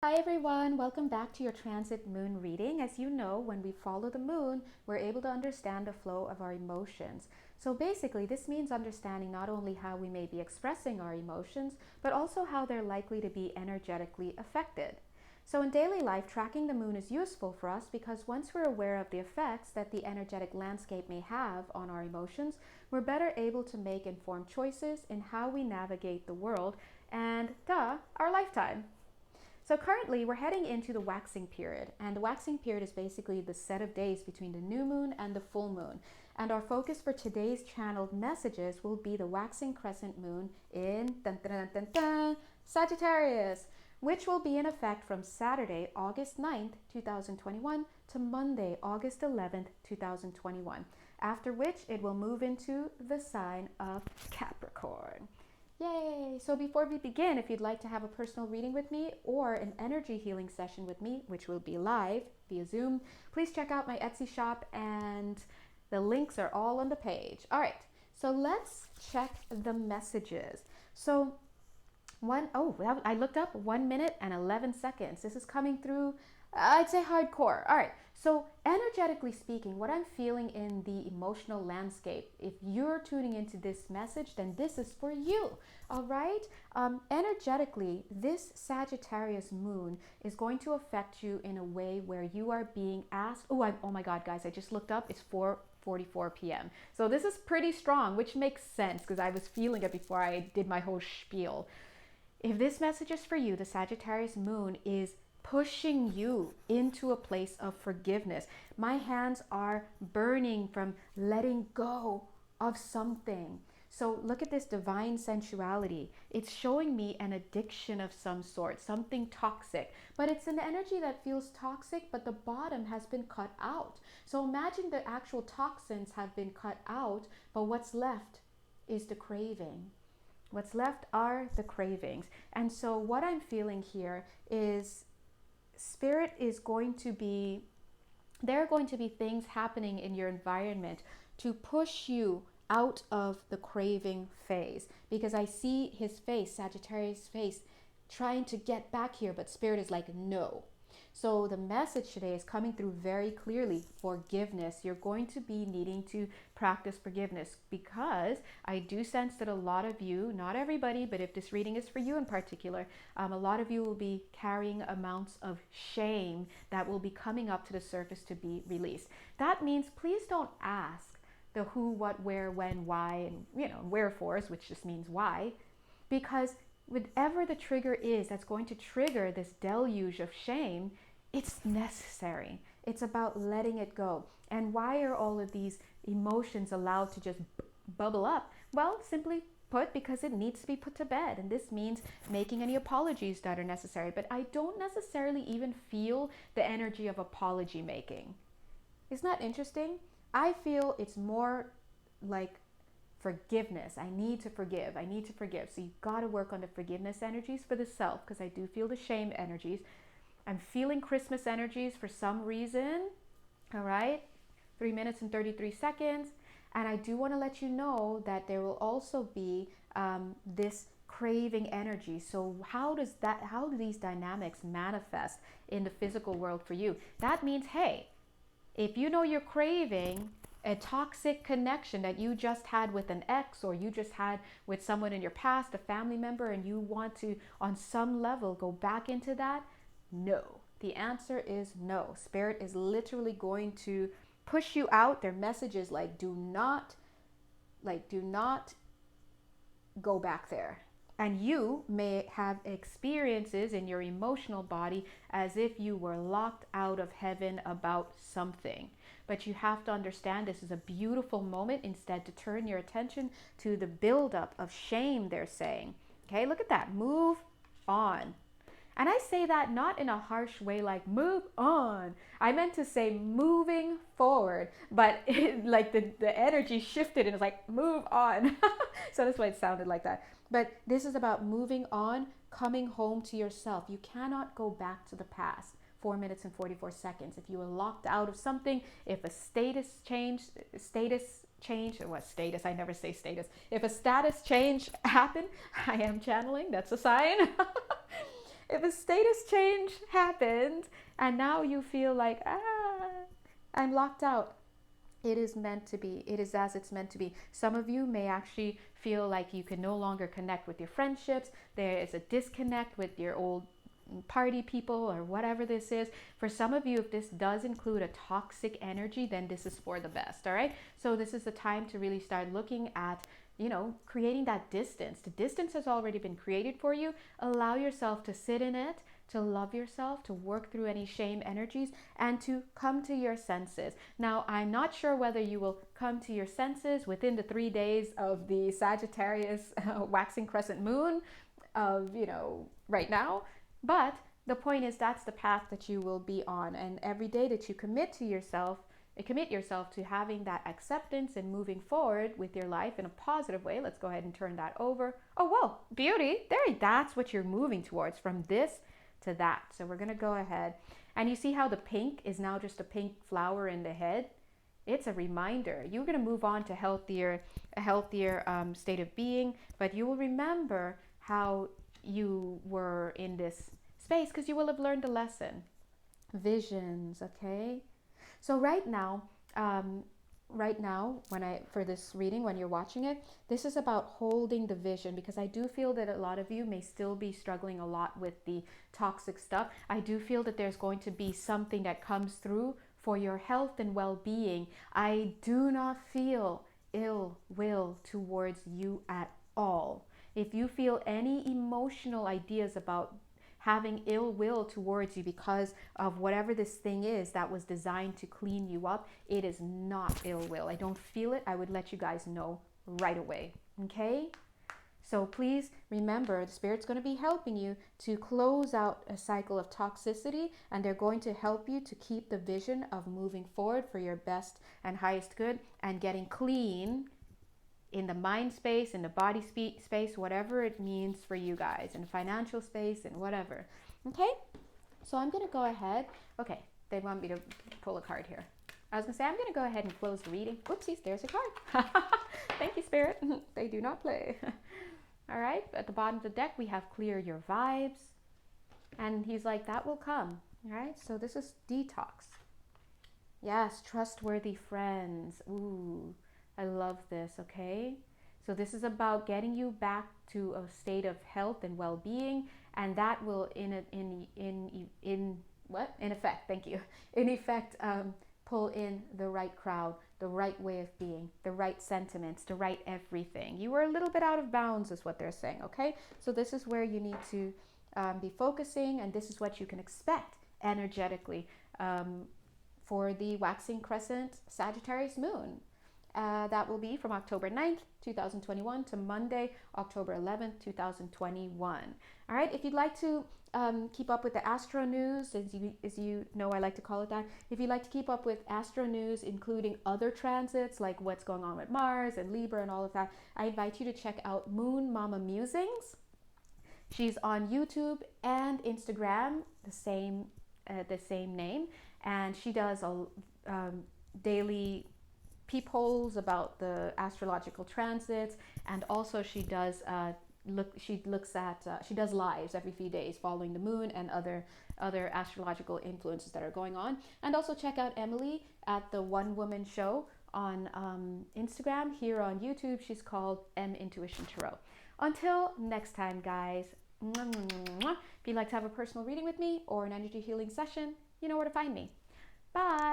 Hi everyone, welcome back to your transit moon reading. As you know, when we follow the moon, we're able to understand the flow of our emotions. So basically, this means understanding not only how we may be expressing our emotions, but also how they're likely to be energetically affected. So in daily life, tracking the moon is useful for us because once we're aware of the effects that the energetic landscape may have on our emotions, we're better able to make informed choices in how we navigate the world and, our lifetime. So currently we're heading into the waxing period, and the waxing period is basically the set of days between the new moon and the full moon. And our focus for today's channeled messages will be the waxing crescent moon in dun, dun, dun, dun, dun, Sagittarius, which will be in effect from Saturday, August 9th, 2021 to Monday, August 11th, 2021, after which it will move into the sign of Capricorn. Yay! So before we begin, if you'd like to have a personal reading with me or an energy healing session with me, which will be live via Zoom, please check out my Etsy shop and the links are all on the page. All right, so let's check the messages. So I looked up 1 minute and 11 seconds. This is coming through, I'd say hardcore. All right, so energetically speaking, what I'm feeling in the emotional landscape, if you're tuning into this message, then this is for you. All right, energetically, this Sagittarius moon is going to affect you in a way where you are being asked. Oh my God, guys, I just looked up. It's 4:44 p.m. So this is pretty strong, which makes sense because I was feeling it before I did my whole spiel. If this message is for you, the Sagittarius moon is pushing you into a place of forgiveness. My hands are burning from letting go of something. So look at this divine sensuality. It's showing me an addiction of some sort, something toxic, but it's an energy that feels toxic, but the bottom has been cut out. So imagine the actual toxins have been cut out, but what's left is the craving. What's left are the cravings. And so what I'm feeling here is spirit is going to be, there are going to be things happening in your environment to push you out of the craving phase, because I see his face, Sagittarius face, trying to get back here, but spirit is like, no. So the message today is coming through very clearly. Forgiveness. You're going to be needing to practice forgiveness, because I do sense that a lot of you, not everybody, but if this reading is for you in particular, a lot of you will be carrying amounts of shame that will be coming up to the surface to be released. That means please don't ask the who, what, where, when, why, and wherefores, which just means why, because whatever the trigger is that's going to trigger this deluge of shame, it's necessary. It's about letting it go. And why are all of these emotions allowed to just bubble up? Well, simply put, because it needs to be put to bed. And this means making any apologies that are necessary. But I don't necessarily even feel the energy of apology making. Isn't that interesting? I feel it's more like forgiveness. I need to forgive. I need to forgive. So you've got to work on the forgiveness energies for the self, because I do feel the shame energies. I'm feeling Christmas energies for some reason. All right. 3 minutes and 33 seconds. And I do want to let you know that there will also be this craving energy. So how do these dynamics manifest in the physical world for you? That means, hey, if you know you're craving a toxic connection that you just had with an ex, or you just had with someone in your past, a family member, and you want to, on some level, go back into that, no. The answer is no. Spirit is literally going to push you out. Their message is like, do not go back there. And you may have experiences in your emotional body as if you were locked out of heaven about something. But you have to understand this is a beautiful moment instead to turn your attention to the buildup of shame, they're saying. Okay, look at that. Move on. And I say that not in a harsh way like move on. I meant to say moving forward, but like the energy shifted and it's like move on. So that's why it sounded like that. But this is about moving on, coming home to yourself. You cannot go back to the past. 4 minutes and 44 seconds. If you were locked out of something, if a status change, or what status? I never say status. If a status change happened, I am channeling, that's a sign. if a status change happened and now you feel like, I'm locked out, it is meant to be. It is as it's meant to be. Some of you may actually feel like you can no longer connect with your friendships. There is a disconnect with your old party people or whatever this is. For some of you, if this does include a toxic energy, then this is for the best. All right. So this is the time to really start looking at, creating that distance. The distance has already been created for you. Allow yourself to sit in it, to love yourself, to work through any shame energies, and to come to your senses. Now, I'm not sure whether you will come to your senses within the 3 days of the Sagittarius waxing crescent moon of, right now, but the point is that's the path that you will be on. And every day that you commit yourself to having that acceptance and moving forward with your life in a positive way. Let's go ahead and turn that over. Oh, well, beauty. That's what you're moving towards, from this to that. So we're going to go ahead. And you see how the pink is now just a pink flower in the head? It's a reminder. You're going to move on to a healthier state of being, but you will remember how you were in this space because you will have learned a lesson. Visions, okay? So right now, for this reading, when you're watching it, this is about holding the vision, because I do feel that a lot of you may still be struggling a lot with the toxic stuff. I do feel that there's going to be something that comes through for your health and well-being. I do not feel ill will towards you at all. If you feel any emotional ideas about having ill will towards you because of whatever this thing is that was designed to clean you up, it is not ill will. I don't feel it. I would let you guys know right away. Okay? So please remember, the Spirit's going to be helping you to close out a cycle of toxicity, and they're going to help you to keep the vision of moving forward for your best and highest good and getting clean in the mind space, in the body space, whatever it means for you guys, in financial space and whatever. Okay? So I'm going to go ahead. Okay, they want me to pull a card here. I was going to say, I'm going to go ahead and close the reading. Oopsies, there's a card. Thank you, Spirit. They do not play. All right, at the bottom of the deck, we have clear your vibes. And he's like, that will come. All right, so this is detox. Yes, trustworthy friends. Ooh. I love this, okay? So this is about getting you back to a state of health and well-being, and that will in effect pull in the right crowd, the right way of being, the right sentiments, the right everything. You were a little bit out of bounds is what they're saying, okay? So this is where you need to be focusing, and this is what you can expect energetically for the waxing crescent Sagittarius moon. That will be from October 9th, 2021 to Monday, October 11th, 2021. All right, if you'd like to keep up with the Astro News, as you know, I like to call it that. If you'd like to keep up with Astro News, including other transits, like what's going on with Mars and Libra and all of that, I invite you to check out Moon Mama Musings. She's on YouTube and Instagram, the same name, and she does a daily peepholes about the astrological transits, and also she does she does lives every few days following the moon and other astrological influences that are going on. And also check out Emily at the One Woman Show on Instagram. Here on YouTube, she's called M Intuition Tarot. Until next time, guys. If you'd like to have a personal reading with me or an energy healing session, you know where to find me. Bye.